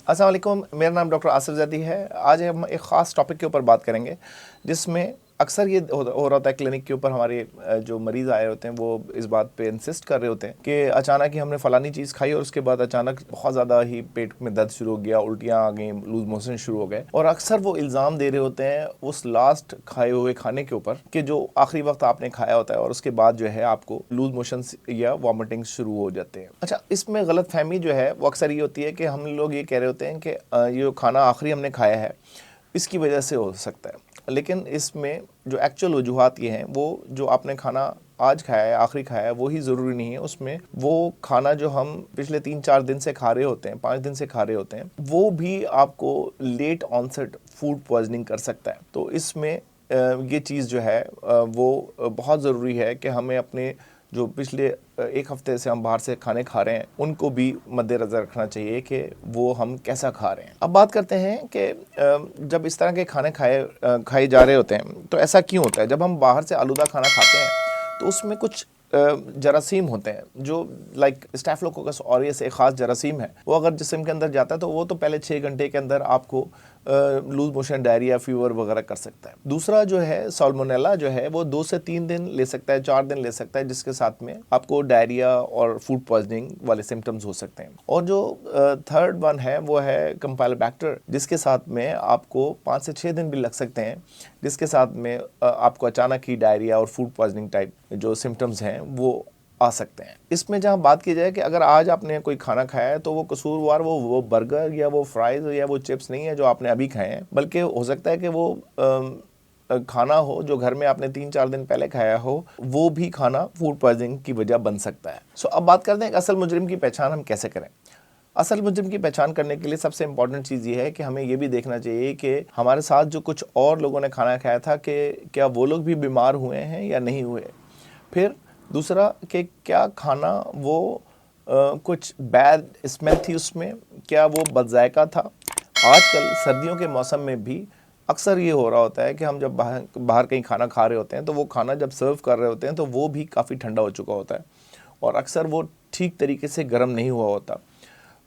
अस्सलाम वालेकुम, मेरा नाम डॉक्टर आसिफ ज़ैदी है। आज हम एक ख़ास टॉपिक के ऊपर बात करेंगे जिसमें अक्सर ये हो रहा होता है क्लिनिक के ऊपर। हमारे जो मरीज़ आए होते हैं वो इस बात पे इंसिस्ट कर रहे होते हैं कि अचानक ही हमने फ़लानी चीज़ खाई और उसके बाद अचानक बहुत ज़्यादा ही पेट में दर्द शुरू हो गया, उल्टियाँ आ गई, लूज़ मोशन शुरू हो गए। और अक्सर वो इल्ज़ाम दे रहे होते हैं उस लास्ट खाए हुए खाने के ऊपर कि जो आखिरी वक्त आपने खाया होता है और उसके बाद जो है आपको लूज़ मोशन या वॉमिटिंग शुरू हो जाते हैं। अच्छा, इसमें गलत फहमी जो है वो अक्सर ये होती है कि हम लोग ये कह रहे होते हैं कि ये खाना आखिरी हमने खाया है इसकी वजह से हो सकता है, लेकिन इसमें जो एक्चुअल वजूहात ये हैं वो जो आपने खाना आज खाया है, आखिरी खाया है, वो ही ज़रूरी नहीं है। उसमें वो खाना जो हम पिछले 3-4 दिन से खा रहे होते हैं, 5 दिन से खा रहे होते हैं, वो भी आपको लेट ऑनसेट फूड पॉइजनिंग कर सकता है। तो इसमें ये चीज़ जो है वो बहुत ज़रूरी है कि हमें अपने जो पिछले एक हफ्ते से हम बाहर से खाने खा रहे हैं उनको भी मद्देनज़र रखना चाहिए कि वो हम कैसा खा रहे हैं। अब बात करते हैं कि जब इस तरह के खाने खाए जा रहे होते हैं तो ऐसा क्यों होता है। जब हम बाहर से आलूदा खाना खाते हैं तो उसमें कुछ जरासीम होते हैं जो लाइक स्टैफिलोकोकस ऑरियस एक ख़ास जरासीम है। वो अगर जिस्म के अंदर जाता है तो वो तो पहले 6 घंटे के अंदर आपको लूज मोशन, डायरिया, फीवर वगैरह कर सकता है। दूसरा जो है साल्मोनेला जो है वो 2 से 3 दिन ले सकता है, 4 दिन ले सकता है, जिसके साथ में आपको डायरिया और फूड पॉइजनिंग वाले सिम्टम्स हो सकते हैं। और जो थर्ड वन है वो है कंपाइलोबैक्टर, जिसके साथ में आपको 5 से 6 दिन भी लग सकते हैं, जिसके साथ में आपको अचानक ही डायरिया और फूड पॉइजनिंग टाइप जो सिम्टम्स हैं वो आ सकते हैं। इसमें जहाँ बात की जाए कि अगर आज आपने कोई खाना खाया है तो वो कसूरवार वो बर्गर या वो फ्राइज या वो चिप्स नहीं है जो आपने अभी खाए हैं, बल्कि हो सकता है कि वो खाना हो जो घर में आपने 3-4 दिन पहले खाया हो, वो भी खाना फूड पॉइजनिंग की वजह बन सकता है। सो अब बात करते हैं कि असल मुजरिम की पहचान हम कैसे करें। असल मुजरिम की पहचान करने के लिए सबसे इंपॉर्टेंट चीज़ ये है कि हमें ये भी देखना चाहिए कि हमारे साथ जो कुछ और लोगों ने खाना खाया था कि क्या वो लोग भी बीमार हुए हैं या नहीं हुए। फिर दूसरा कि क्या खाना वो कुछ बैड स्मेल थी उसमें, क्या वो बदजायका था। आजकल सर्दियों के मौसम में भी अक्सर ये हो रहा होता है कि हम जब बाहर कहीं खाना खा रहे होते हैं तो वो खाना जब सर्व कर रहे होते हैं तो वो भी काफ़ी ठंडा हो चुका होता है और अक्सर वो ठीक तरीके से गर्म नहीं हुआ होता।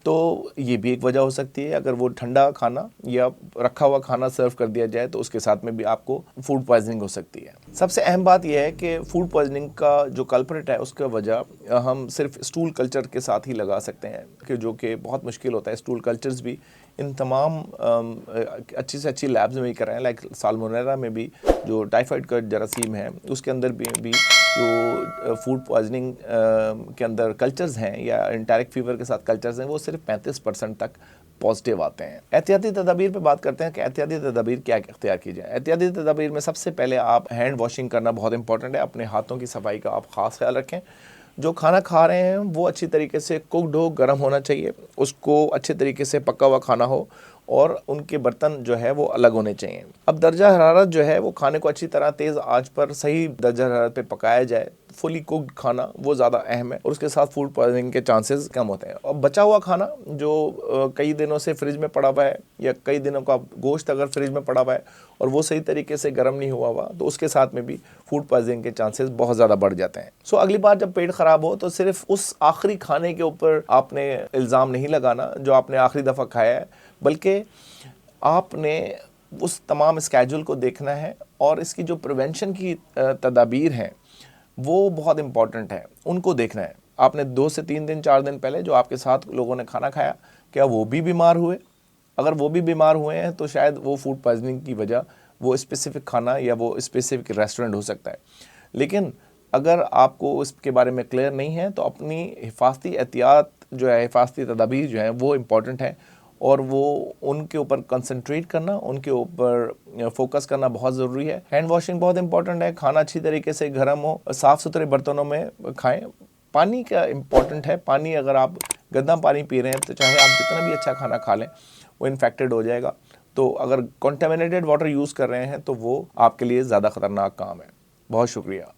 तो ये भी एक वजह हो सकती है। अगर वो ठंडा खाना या रखा हुआ खाना सर्व कर दिया जाए तो उसके साथ में भी आपको फूड पॉइजनिंग हो सकती है। सबसे अहम बात यह है कि फूड पॉइजनिंग का जो कल्प्रिट है उसका वजह हम सिर्फ स्टूल कल्चर के साथ ही लगा सकते हैं कि जो कि बहुत मुश्किल होता है। स्टूल कल्चर्स भी इन तमाम अच्छी से अच्छी लैब्स में ही कर रहे हैं। लाइक साल्मोनेला में भी जो टाइफाइड का जरासीम है उसके अंदर भी जो फूड पॉइजनिंग के अंदर कल्चर्स हैं या इंटायरेक्ट फीवर के साथ कल्चर्स हैं वो सिर्फ 35% तक पॉजिटिव आते हैं। एहतियाती तदाबीर पे बात करते हैं कि एहतियाती तदाबीर क्या इख्तियार की जाए। एहतियाती तदाबीर में सबसे पहले आप हैंड वॉशिंग करना बहुत इंपॉर्टेंट है। अपने हाथों की सफाई का आप ख़ास ख्याल रखें। जो खाना खा रहे हैं वो अच्छी तरीके से कुकड हो, गर्म होना चाहिए, उसको अच्छे तरीके से पका हुआ खाना हो और उनके बर्तन जो है वो अलग होने चाहिए। अब दर्जा हरारत जो है वो खाने को अच्छी तरह तेज़ आंच पर सही दर्जा हरारत पे पकाया जाए। फुली कुक्ड खाना वो ज़्यादा अहम है और उसके साथ फूड पॉइजनिंग के चांसेस कम होते हैं। और बचा हुआ खाना जो कई दिनों से फ्रिज में पड़ा हुआ है या कई दिनों का गोश्त अगर फ्रिज में पड़ा हुआ है और वो सही तरीके से गर्म नहीं हुआ तो उसके साथ में भी फूड पॉइजनिंग के चांसेस बहुत ज़्यादा बढ़ जाते हैं। सो अगली बार जब पेट ख़राब हो तो सिर्फ उस आखिरी खाने के ऊपर आपने इल्ज़ाम नहीं लगाना जो आपने आखिरी दफ़ा खाया है, बल्कि आपने उस तमाम स्केड्यूल को देखना है और इसकी जो प्रिवेंशन की तदाबीर हैं वो बहुत इंपॉर्टेंट है, उनको देखना है। आपने 2 से 3 दिन 4 दिन पहले जो आपके साथ लोगों ने खाना खाया क्या वो भी बीमार हुए। अगर वो भी बीमार हुए हैं तो शायद वो फूड पॉइजनिंग की वजह वो स्पेसिफिक खाना या वो स्पेसिफिक रेस्टोरेंट हो सकता है। लेकिन अगर आपको इसके बारे में क्लियर नहीं है तो अपनी हिफाजती एहतियात जो है, हिफाजती तदाबीर जो है वो इम्पॉर्टेंट है और वो उनके ऊपर कंसंट्रेट करना, उनके ऊपर फोकस करना बहुत ज़रूरी है। हैंड वॉशिंग बहुत इंपॉर्टेंट है। खाना अच्छी तरीके से गर्म हो, साफ़ सुथरे बर्तनों में खाएं। पानी का इम्पॉर्टेंट है। पानी अगर आप गंदा पानी पी रहे हैं तो चाहे आप जितना भी अच्छा खाना खा लें वो इन्फेक्टेड हो जाएगा। तो अगर कॉन्टेमिनेटेड वाटर यूज़ कर रहे हैं तो वो आपके लिए ज़्यादा ख़तरनाक काम है। बहुत शुक्रिया।